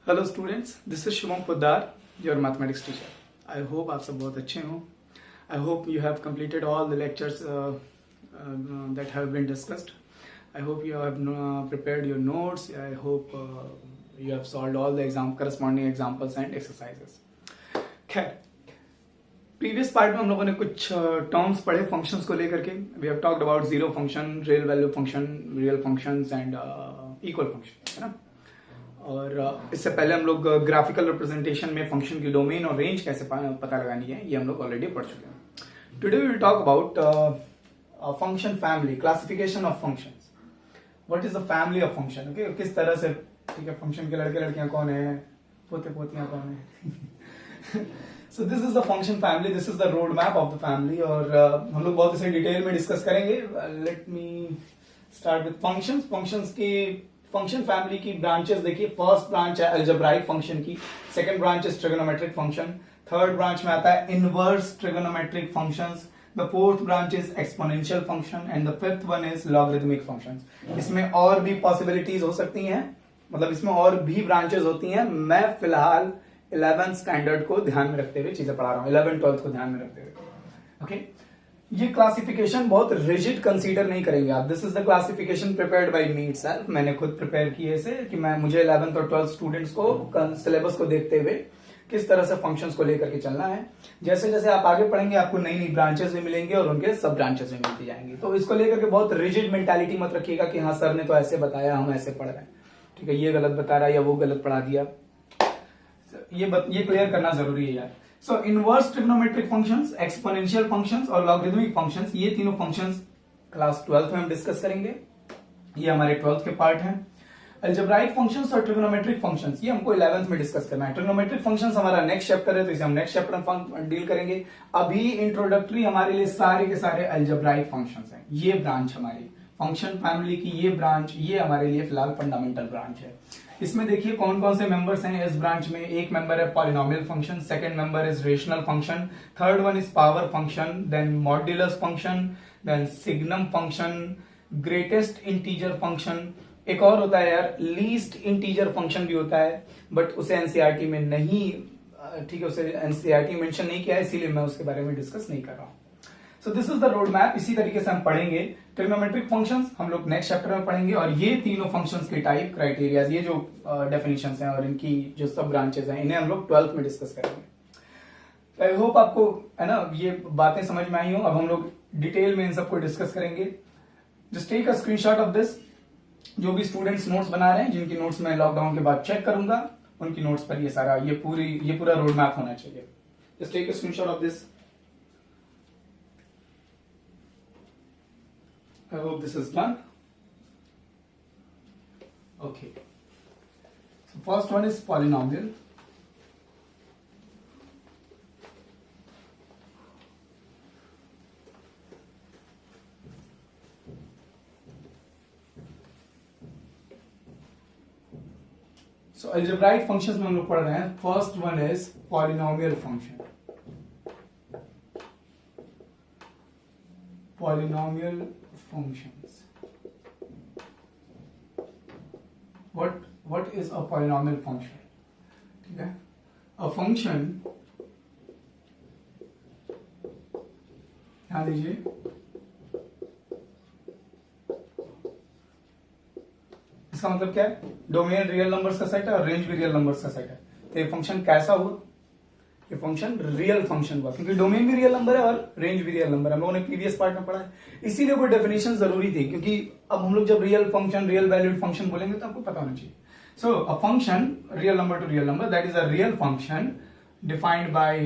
Hello students, this is Shubham Poddar, your mathematics teacher. I hope आप सब बहुत अच्छे हों। I hope you have completed all the lectures that have been discussed. I hope you have prepared your notes. I hope you have solved all the corresponding examples and exercises. खैर, previous part में हम लोगों ने कुछ terms पढ़े functions को लेकर के। We have talked about zero function, real value function, real functions and equal function, है ना। और इससे पहले हम लोग ग्राफिकल रिप्रेजेंटेशन में फंक्शन की डोमेन और रेंज कैसे पता लगानी है, ये हम लोग ऑलरेडी पढ़ चुके हैं। Today we will talk about function family, classification of functions. What is the family of function, okay, किस तरह से, ठीक है, फंक्शन के लड़के लड़कियां कौन है, पोते पोतियां कौन है। So this is the function family, this is the road map of the family. और हम लोग बहुत इसे डिटेल में डिस्कस करेंगे। Let me start with functions. Functions की फंक्शन फैमिली की ब्रांचेस देखिए। फर्स्ट ब्रांच है अलजेब्राइक फंक्शन की, second branch is trigonometric function, third branch में आता है inverse trigonometric functions, the fourth branch is exponential function and the fifth one is logarithmic functions. इसमें और भी पॉसिबिलिटीज हो सकती हैं, मतलब इसमें और भी ब्रांचेस होती हैं। मैं फिलहाल 11th स्टैंडर्ड को ध्यान में रखते हुए चीजें पढ़ा रहा हूं, 11 12th को ध्यान में रखते हुए, ओके। ये क्लासिफिकेशन बहुत रिजिड कंसीडर नहीं करेंगे आप। This is the classification prepared by me itself. मैंने खुद प्रिपेयर किए इसे कि मुझे 11th और 12th स्टूडेंट्स को सिलेबस को देखते हुए किस तरह से फंक्शंस को लेकर के चलना है। जैसे जैसे आप आगे पढ़ेंगे आपको नई नई ब्रांचेस भी मिलेंगे और उनके सब ब्रांचेस भी मिलती जाएंगी। तो इसको लेकर के बहुत रिजिड मेंटालिटी मत रखिएगा कि हाँ सर ने तो ऐसे बताया, हम ऐसे पढ़ रहे हैं, ठीक है, ये गलत बता रहा है या वो गलत पढ़ा दिया। ये क्लियर करना जरूरी है यार। सो inverse trigonometric functions, exponential functions और लॉगरिथमिक फंक्शंस, ये तीनों फंक्शंस क्लास 12th में हम डिस्कस करेंगे। ये हमारे 12th के पार्ट हैं। अलजेब्राइक फंक्शंस और ट्रिग्नोमेट्रिक फंक्शंस ये हमको 11th में डिस्कस करना है। ट्रिग्नोमेट्रिक फंक्शंस हमारा नेक्स्ट चैप्टर है, तो इसे हम नेक्स्ट चैप्टर में डील करेंगे। अभी इंट्रोडक्टरी हमारे लिए सारे के सारे अलजेब्राइक फंक्शंस हैं। ये ब्रांच हमारी फंक्शन फैमिली की, ये ब्रांच, ये हमारे लिए फिलहाल फंडामेंटल ब्रांच है। इसमें देखिए कौन कौन से मेंबर्स हैं इस ब्रांच में। एक मेंबर है polynomial function, second member is rational function, third one is power function, then modulus function, then signum function, greatest integer function. एक और होता है यार, लीस्ट इंटीजर फंक्शन भी होता है, बट उसे एनसीईआरटी में नहीं, ठीक है, उसे एनसीईआरटी मेंशन नहीं किया है, इसीलिए मैं उसके बारे में डिस्कस नहीं कर रहा हूं। So this is the road map. इसी तरीके से हम पढ़ेंगे ट्रिग्नोमेट्रिक फंक्शंस, हम लोग नेक्स्ट चैप्टर में पढ़ेंगे। और ये तीनों फंक्शंस के टाइप, क्राइटेरियाज, ये जो डेफिनेशंस हैं और इनकी जो सब ब्रांचेस हैं, इन्हें हम लोग 12th में डिस्कस करेंगे। आई होप आपको, है ना, ये बातें समझ में आई हो। अब हम लोग डिटेल में इन सबको डिस्कस करेंगे। Just take a screenshot of this. जो भी स्टूडेंट्स नोट्स बना रहे हैं, जिनकी नोट्स मैं लॉकडाउन के बाद चेक करूंगा, उनकी नोट्स पर ये सारा ये पूरा रोड मैप होना चाहिए। Just take a screenshot of this. I hope this is done. Okay. So first one is polynomial. So algebraic functions में हम लोग पढ़ रहे हैं। First one is polynomial function. Polynomial functions. What is a polynomial function? ठीक है, a function, ध्यान दीजिए, इसका मतलब क्या है? डोमेन रियल नंबर्स का सेट है और रेंज भी रियल नंबर्स का सेट है। तो ये फंक्शन कैसा हुआ? ये फंक्शन रियल फंक्शन हुआ, क्योंकि डोमेन भी रियल नंबर है और रेंज भी रियल नंबर है। हम लोगों ने प्रीवियस पार्ट में पढ़ा है, इसीलिए कोई डेफिनेशन जरूरी थी, क्योंकि अब हम लोग जब real function, real valued function बोलेंगे तो आपको पता होना चाहिए। So a function real number to real number, that is a real function defined by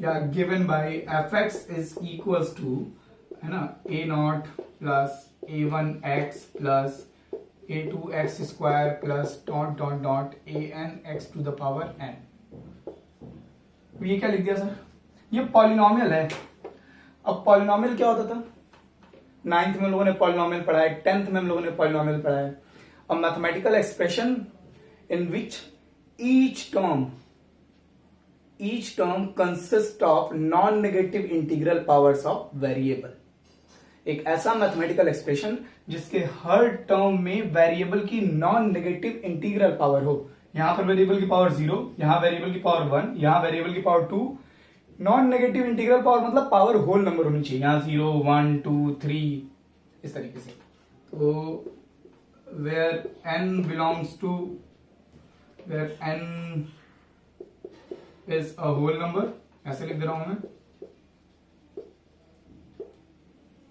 या given by fx is equals to, है ना, a0 plus a1x plus a2x square plus dot dot dot an x to the power n। ये क्या लिख दिया sir? ये polynomial है। अब पॉलिनोमियल क्या होता था? 9th में हम लोगों ने पॉलिनोमियल पढ़ा है, 10th में हम लोगों ने पॉलिनोमियल पढ़ा है। A mathematical expression in which each term consist of non negative integral powers of variable. एक ऐसा मैथमेटिकल एक्सप्रेशन जिसके हर टर्म में वेरिएबल की नॉन नेगेटिव इंटीग्रल पावर हो। यहां पर वेरिएबल की पावर 0, यहां वेरिएबल की पावर 1, यहां वेरिएबल की power 2। Non negative integral power मतलब पावर होल नंबर होनी चाहिए, यहां 0, 1, 2, 3 इस तरीके से। तो where n belongs to where n is a whole number, ऐसे लिख दे रहा हूं मैं,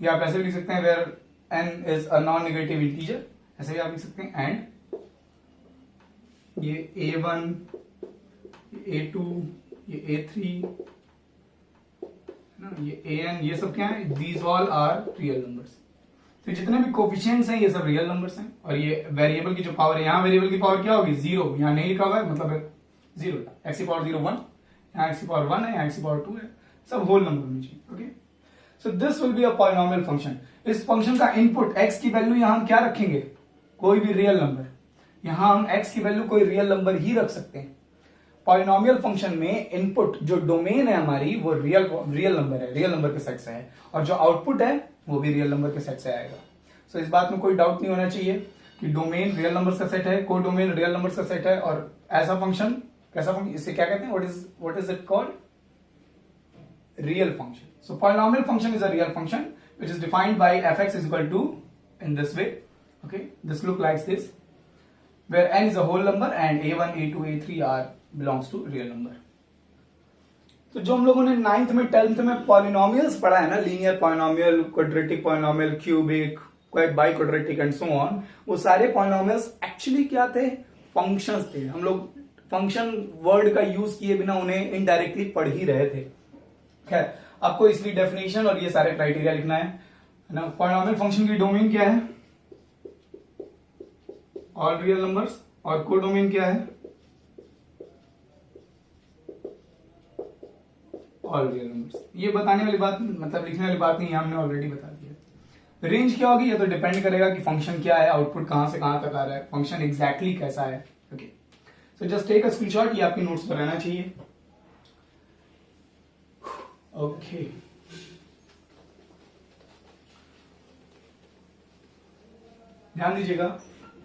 या आप ऐसे भी लिख सकते हैं where n is a non negative integer, ऐसे भी आप लिख सकते हैं। एंड ये a1, ये a2, ये a3 ना, ये an, ये सब क्या है, these all are real numbers. तो जितने भी कोफिशिएंट्स हैं ये सब रियल नंबर्स हैं। और ये वेरिएबल की जो पावर है, यहाँ वेरिएबल की पावर क्या होगी, 0, यहाँ नहीं लिखा हुआ है मतलब 0, x की पावर 0 1, यहाँ x की पावर 1 है, यहाँ x की पावर 2 है, सब होल नंबर होनी चाहिए। Okay, so this will be a polynomial function. इस फंक्शन का इनपुट x की वैल्यू यहां हम क्या रखेंगे, कोई भी रियल नंबर। यहां हम x की वैल्यू कोई रियल नंबर ही रख सकते हैं। पॉलिनोमियल फंक्शन में इनपुट जो डोमेन है हमारी वो रियल नंबर है, रियल नंबर के सेट से है, और जो आउटपुट है वो भी रियल नंबर के सेट से आएगा। सो इस बात में कोई डाउट नहीं होना चाहिए कि डोमेन रियल नंबर का सेट है, कोई डोमेन रियल नंबर का सेट है। और ऐसा फंक्शन, कैसा फंक्शन, इसे क्या कहते हैं, what is it called, real function. So polynomial function is a real function which is defined by fx is equal to in this way. Okay, this look like this, where n is a whole number and a1, a2, a3 are belongs to real number. तो जो हम लोगों ने 9th में 10th में polynomials पढ़ा है ना, linear polynomial, quadratic polynomial, cubic, by quadratic and so on, वो सारे पॉलिनोमियल्स एक्चुअली क्या थे, फंक्शंस थे। हम लोग फंक्शन वर्ड का यूज किए बिना उन्हें इनडायरेक्टली पढ़ ही रहे थे। खैर, आपको इसलिए डेफिनेशन और ये सारे क्राइटेरिया लिखना है ना। पॉलिनोमियल फंक्शन की डोमेन क्या है, ऑल रियल नंबर्स, और को डोमेन क्या है, ऑल रियल नंबर्स। ये बताने वाली बात, मतलब लिखने वाली बात नहीं, हमने ऑलरेडी बता दिया। रेंज क्या होगी, ये तो डिपेंड करेगा कि फंक्शन क्या है, आउटपुट कहां से कहां तक आ रहा है, फंक्शन एग्जैक्टली कैसा है। Okay, so just take a screenshot, ये आपकी नोट्स पर रहना चाहिए। ओके, ध्यान दीजिएगा,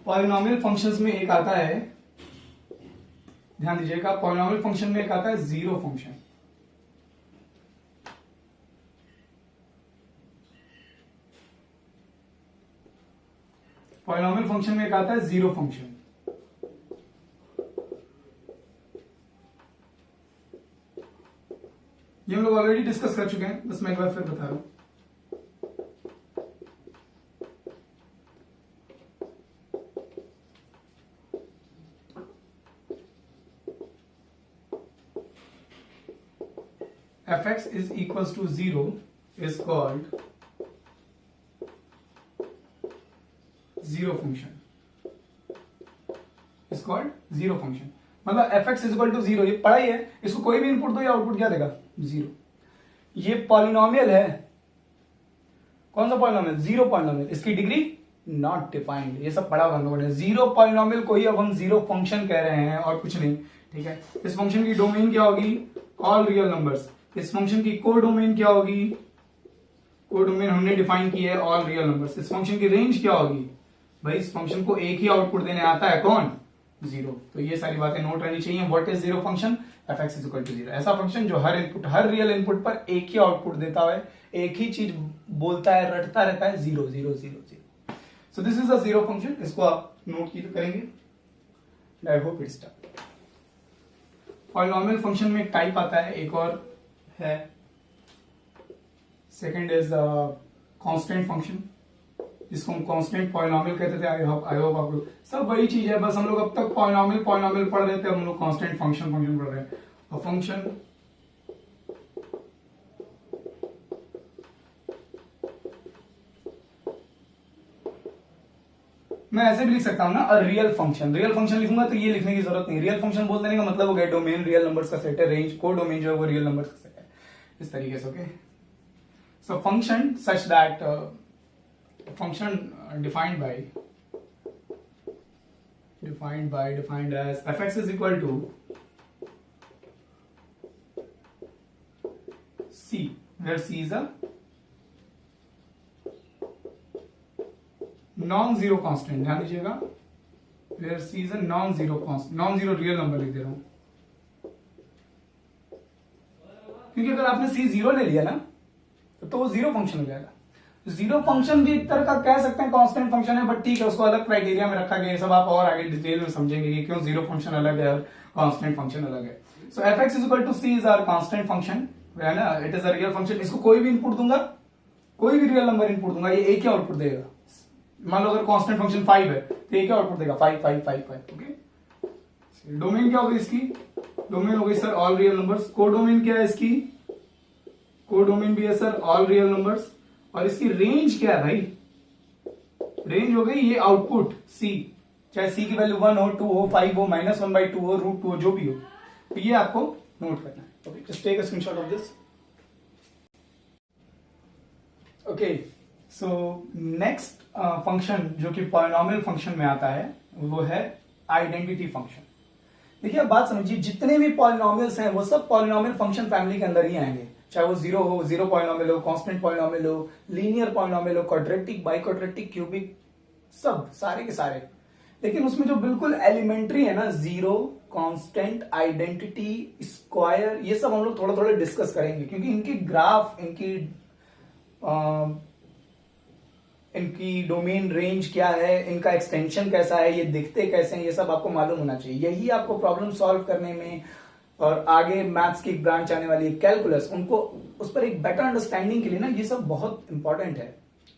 पॉलिनोमियल फंक्शंस में एक आता है, ध्यान दीजिएगा, पॉलिनोमियल फंक्शन में एक आता है जीरो फंक्शन। पॉलिनोमियल फंक्शन में एक आता है जीरो फंक्शन। ये हम लोग ऑलरेडी डिस्कस कर चुके हैं, बस मैं एक बार फिर बता रहा हूं। fx is equals to 0 is called zero function, is called zero function। मतलब fx is equal to 0, ये पढ़ा ही है, इसको कोई भी इनपुट दो या आउटपुट क्या देगा, 0। ये पॉलिनोमियल है, कौन सा पॉलिनोमियल, जीरो पॉलिनोमियल, इसकी डिग्री नॉट डिफाइंड, ये सब पढ़ा हुआ हम लोगों ने। जीरो पॉलिनोमियल को ही अब हम जीरो फंक्शन कह रहे हैं और कुछ नहीं, ठीक है। इस फंक्शन की डोमेन क्या होगी, ऑल रियल नंबर्स। इस फंक्शन की को डोमेन क्या होगी, को डोमेन हमने डिफाइन की है, ऑल रियल नंबर्स। इस फंक्शन की रेंज क्या होगी, भाई इस फंक्शन को एक ही आउटपुट देने आता है, कौन, 0। तो ये सारी बातें नोट रहनी चाहिए। What is zero function, fx is equal to 0, ऐसा फंक्शन जो हर इनपुट, हर रियल इनपुट पर एक ही आउटपुट देता है, एक ही चीज बोलता है, रटता रहता है, 0 0 0 0। So this is a zero function, इसको आप नोट की करेंगे। I hope it's done. Polynomial function में एक टाइप आता है, एक और है, सेकंड इज कांस्टेंट फंक्शन, जिसको हम कांस्टेंट पॉलिनोमियल कहते थे। आई होप आपको सब वही चीज है, बस हम लोग अब तक पॉलिनोमियल पढ़ रहे थे, हम लोग कांस्टेंट फंक्शन पढ़ रहे हैं। और फंक्शन मैं ऐसे भी लिख सकता हूं ना, अ रियल फंक्शन। रियल फंक्शन लिखूंगा तो ये लिखने की जरूरत नहीं, रियल फंक्शन बोल देने का मतलब हो गया डोमेन रियल नंबर्स का सेट है, रेंज को डोमेन जो है वो रियल नंबर्स का सेट है, इस तरीके से। Okay, so function such that function defined as fx is equal to c, where c is a non zero constant, ध्यान दीजिएगा, where c is a non zero constant, non zero real number लिख दे रहा हूं, क्योंकि अगर आपने सी zero ले लिया ना तो वो जीरो फंक्शन हो जाएगा। जीरो फंक्शन भी एक तरह का कह सकते हैं कांस्टेंट फंक्शन है, बट ठीक है, उसको अलग क्राइटेरिया में रखा गया है, सब आप और आगे डिटेल में समझेंगे कि क्यों जीरो फंक्शन अलग है और कांस्टेंट फंक्शन अलग है। So F x is equal to C is our constant function, है ना, it is a real function. इसको कोई भी इनपुट दूंगा, कोई भी रियल नंबर इनपुट दूंगा, ये एक ही आउटपुट देगा। मान लो अगर कांस्टेंट फंक्शन 5 है तो एक ही आउटपुट देगा, 5 5 5 5। ओके, डोमेन क्या होगी इसकी, डोमेन हो गई sir all real numbers. Codomain क्या है इसकी, कोडोमेन भी है सर ऑल रियल नंबर्स। और इसकी रेंज क्या है भाई, रेंज हो गई ये आउटपुट सी, चाहे सी की वैल्यू 1 हो, 2 हो, 5 हो, -1/2 हो, √2 हो, जो भी हो, तो ये आपको नोट करना है। Okay, just take a screenshot of this. Okay, so next function जो कि पॉलिनोमियल फंक्शन में आता है वो है आइडेंटिटी फंक्शन। देखिए, आप बात समझिए, जितने भी पॉलिनोमियल्स हैं वो सब पॉलिनोमियल फंक्शन फैमिली के अंदर ही आएंगे, चाहे वो जीरो हो, जीरो पॉलिनोमियल हो, कांस्टेंट पॉलिनोमियल हो, लीनियर पॉलिनोमियल हो, क्वाड्रेटिक, बाइक्वाड्रेटिक, क्यूबिक, सब सारे के सारे। लेकिन उसमें जो बिल्कुल एलिमेंट्री है ना, जीरो, कांस्टेंट, आइडेंटिटी, स्क्वायर, ये सब हम लोग थोड़ा थोड़ा डिस्कस करेंगे, क्योंकि इनकी ग्राफ, इनकी डोमेन रेंज क्या है, इनका एक्सटेंशन कैसा है, ये दिखते कैसे हैं, ये सब आपको मालूम होना चाहिए। यही आपको प्रॉब्लम सॉल्व करने में और आगे मैथ्स की ब्रांच आने वाली है कैलकुलस, उनको उस पर एक बेटर अंडरस्टैंडिंग के लिए ना ये सब बहुत इंपॉर्टेंट है।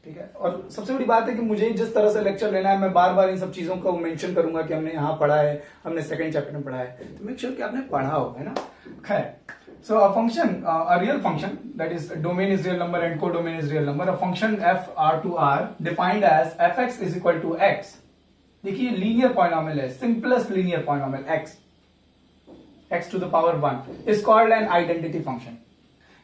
ठीक है, और सबसे बड़ी बात है कि मुझे जिस तरह से लेक्चर लेना है, मैं बार बार इन सब चीजों को मेंशन करूंगा कि हमने यहाँ पढ़ा है, हमने सेकंड चैप्टर में पढ़ा है, तो मेक श्योर कि आपने पढ़ा हो, है ना। खैर, so a function, a real function, that is domain is real number and codomain is real number, a function f r to r defined as fx is equal to x। देखिए, linear polynomial है, simplest linear polynomial x to the power 1 is called an identity function।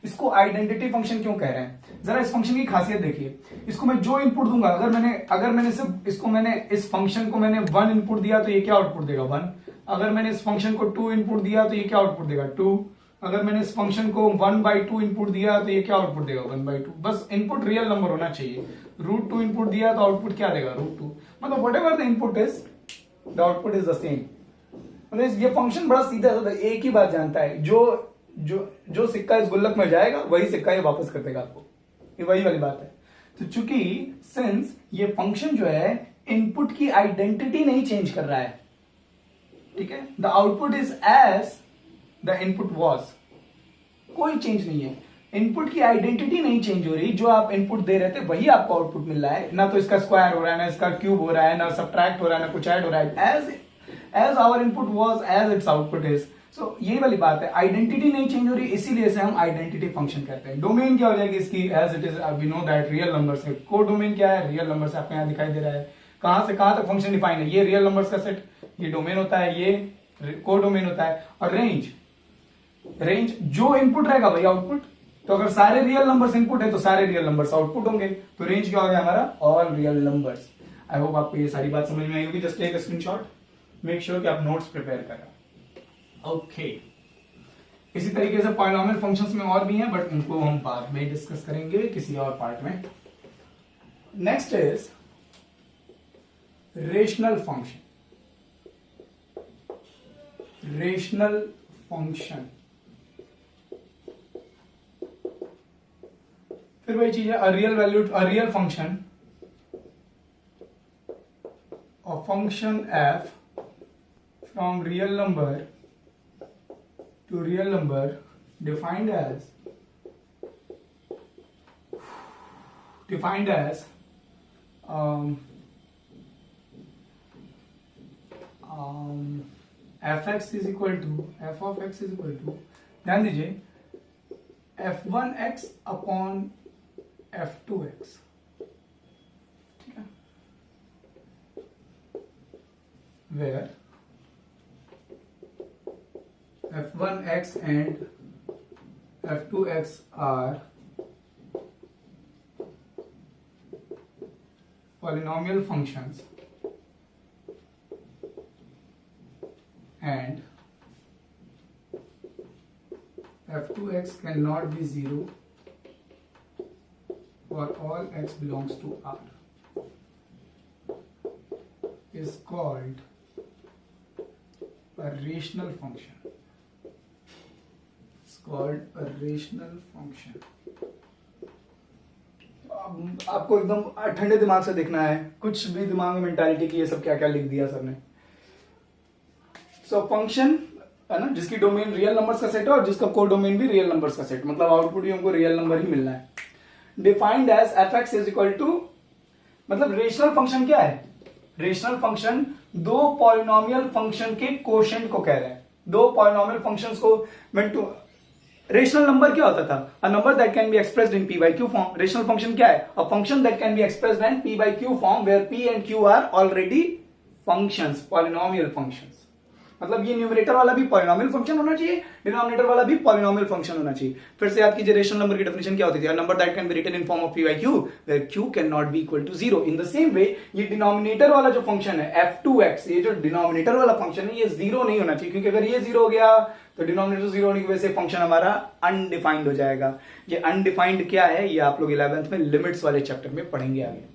इसको identity function क्यों कह रहे हैं, जरा इस function की खासियत देखिए। इसको मैं जो इनपुट दूंगा, अगर मैंने सिर्फ इसको, मैंने इस फंक्शन को मैंने 1 इनपुट दिया तो ये क्या आउटपुट देगा, 1। अगर मैंने इस फंक्शन को 2 इनपुट दिया तो ये क्या आउटपुट देगा, 2। अगर मैंने इस फंक्शन को 1/2 इनपुट दिया तो ये क्या आउटपुट देगा, 1/2। बस इनपुट रियल नंबर होना चाहिए। √2 इनपुट दिया तो आउटपुट क्या देगा, √2। मतलब what ever the input is, the output is the same. मतलब ये फंक्शन बड़ा सीधा होता है, एक ही बात जानता है, जो सिक्का इस गुल्लक में जाएगा वही सिक्का ये वापस कर देगा आपको, ये वही वाली बात है। तो चूंकि सिंस ये फंक्शन जो है इनपुट की आइडेंटिटी नहीं चेंज कर रहा है, ठीक है, the output is as the input was, कोई चेंज नहीं है, इनपुट की आइडेंटिटी नहीं चेंज हो रही, जो आप इनपुट दे रहे थे वही आपको आउटपुट मिल रहा है, ना तो इसका स्क्वायर हो रहा है, ना इसका क्यूब हो रहा है, ना सब्ट्रैक्ट हो रहा है, ना कुछ ऐड हो रहा है, as our input was as its output is. So यही वाली बात है, आइडेंटिटी नहीं चेंज हो रही, इसीलिए से हम आइडेंटिटी फंक्शन कहते हैं। डोमेन क्या हो जाएगी इसकी, as it is we know that real numbers है। कोडोमेन क्या है, रियल नंबर्स आपको यहाँ दिखाई दे रहा है, कहां से कहां तक फंक्शन डिफाइन है, ये रियल नंबर्स का सेट, ये डोमेन होता है, ये कोडोमेन होता है। और रेंज जो इनपुट रहेगा वही आउटपुट, तो अगर सारे रियल नंबर्स इनपुट है तो सारे रियल नंबर्स आउटपुट होंगे, तो रेंज क्या हो गया हमारा, all real numbers. I hope आपको ये सारी बात समझ में आई होगी। Just take a screenshot, make sure कि आप नोट्स प्रिपेयर करें। ओके, इसी तरीके से पॉलिनोमियल फंक्शंस में और भी हैं, बट उनको हम बाद में डिस्कस करेंगे किसी और पार्ट में। Next is rational function. Rational function फिर वही चीज है, अ real function, a function f from real number to real number defined as fx is equal to f of x is equal to, ध्यान दीजिए, f1x upon f2x, ठीक है, where f1x and f2x are polynomial functions and f2x cannot be 0 for all x belongs to R। is called a rational function. It's called a rational function. आपको एकदम ठंडे दिमाग से देखना है, कुछ भी दिमाग में मेंटालिटी की ये सब क्या क्या लिख दिया सर ने. सो फंक्शन है ना, जिसकी डोमेन रियल नंबर्स का सेट है और जिसका को डोमेन भी रियल नंबर्स का सेट, मतलब आउटपुट भी हमको रियल नंबर ही मिलना है. Defined as f x is equal to, मतलब रेशनल फंक्शन क्या है? रेशनल फंक्शन दो पॉलिनोमियल फंक्शन के कोशेंट को कह रहे हैं. दो पॉलिनोमियल फंक्शंस को व्हेन टू, रेशनल नंबर क्या होता था? A number that can be expressed in p by q form. Rational function क्या है? A function that can be expressed in p by q form where p and q are already functions, polynomial functions. मतलब ये numerator वाला भी polynomial function होना चाहिए, denominator वाला भी पॉलिनोमियल फंक्शन होना चाहिए. फिर से याद कीजिए रेशनल नंबर की डेफिनेशन क्या होती थी? A number that can be written in form of p by q where q can not be equal to zero. In the same way ये डिनोमिनेटर वाला जो फंक्शन है f2x, ये जो डिनोमिनेटर वाला फंक्शन है ये जीरो नहीं होना चाहिए, क्योंकि अगर ये जीरो हो गया तो डिनोमिनेटर जीरो होने की वजह से फंक्शन हमारा अनडिफाइंड हो जाएगा. ये अनडिफाइंड क्या है ये आप लोग 11th में लिमिट्स वाले चैप्टर में पढ़ेंगे आगे.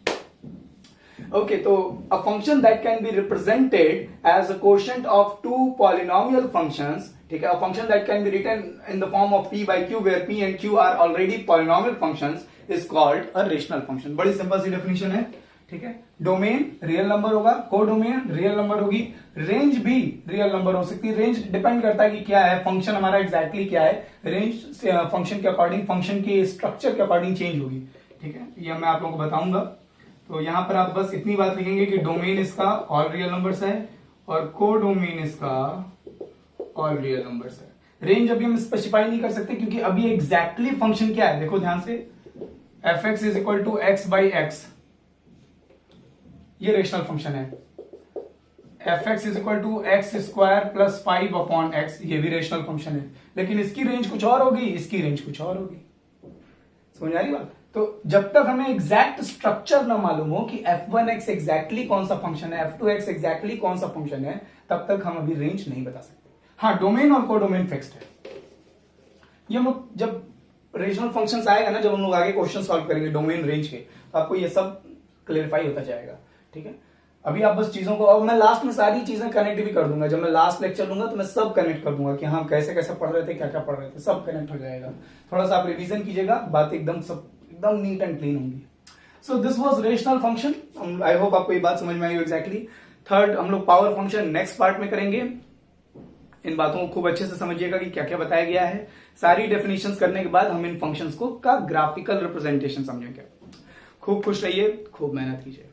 Okay, so a function that can be represented as a quotient of two polynomial functions, ठीक है, a function that can be written in the form of p by q where p and q are already polynomial functions is called a rational function. बड़ी simple सी definition है, ठीक है. Domain real number होगा, को domain real number होगी, range भी real number हो सकती है. रेंज डिपेंड करता है कि क्या है फंक्शन हमारा एग्जैक्टली क्या है. रेंज फंक्शन के अकॉर्डिंग, फंक्शन के स्ट्रक्चर के अकॉर्डिंग चेंज होगी, ठीक है. ये मैं आप लोगों को बताऊंगा. तो यहां पर आप बस इतनी बात लिखेंगे कि डोमेन इसका ऑल रियल नंबर्स है और को डोमेन इसका ऑल रियल नंबर्स है. रेंज अभी हम स्पेसिफाई नहीं कर सकते क्योंकि अभी एग्जैक्टली फंक्शन क्या है देखो ध्यान से. F x is equal to x by x, ये रेशनल फंक्शन है. F x is equal to x square plus 5 upon x, ये भी रेशनल फंक्शन है. लेकिन इसकी रेंज कुछ और होगी, इसकी रेंज कुछ और होगी. समझ आ रही बात? तो जब तक हमें एग्जैक्ट स्ट्रक्चर ना मालूम हो कि f1x एग्जैक्टली कौन सा फंक्शन है, f2x एग्जैक्टली कौन सा फंक्शन है, तब तक हम अभी रेंज नहीं बता सकते. हाँ, डोमेन और को डोमेन फिक्स्ड है. ये हम लोग जब रेशनल फंक्शंस आएगा ना, जब हम लोग आगे क्वेश्चन सॉल्व करेंगे डोमेन रेंज के, तो आपको ये सब क्लियरिफाई होता जाएगा, ठीक है. अभी आप बस चीजों को, और मैं लास्ट में सारी चीजें कनेक्ट भी कर दूंगा. जब मैं लास्ट लेक्चर लूंगा तो मैं सब कनेक्ट कर दूंगा कि हाँ कैसे कैसे पढ़ रहे थे, क्या क्या पढ़ रहे थे, सब कनेक्ट हो जाएगा. थोड़ा सा आप रिवीजन कीजिएगा, बात एकदम नीट एंड क्लीन होंगी. So this was rational function. I hope आपको ये बात समझ में आई एग्जैक्टली. थर्ड हम लोग पावर फंक्शन नेक्स्ट पार्ट में करेंगे. इन बातों को खूब अच्छे से समझिएगा कि क्या क्या बताया गया है. सारी डेफिनेशंस करने के बाद हम इन फंक्शंस को का ग्राफिकल रिप्रेजेंटेशन समझेंगे. खूब खुश रहिए, खूब मेहनत कीजिए.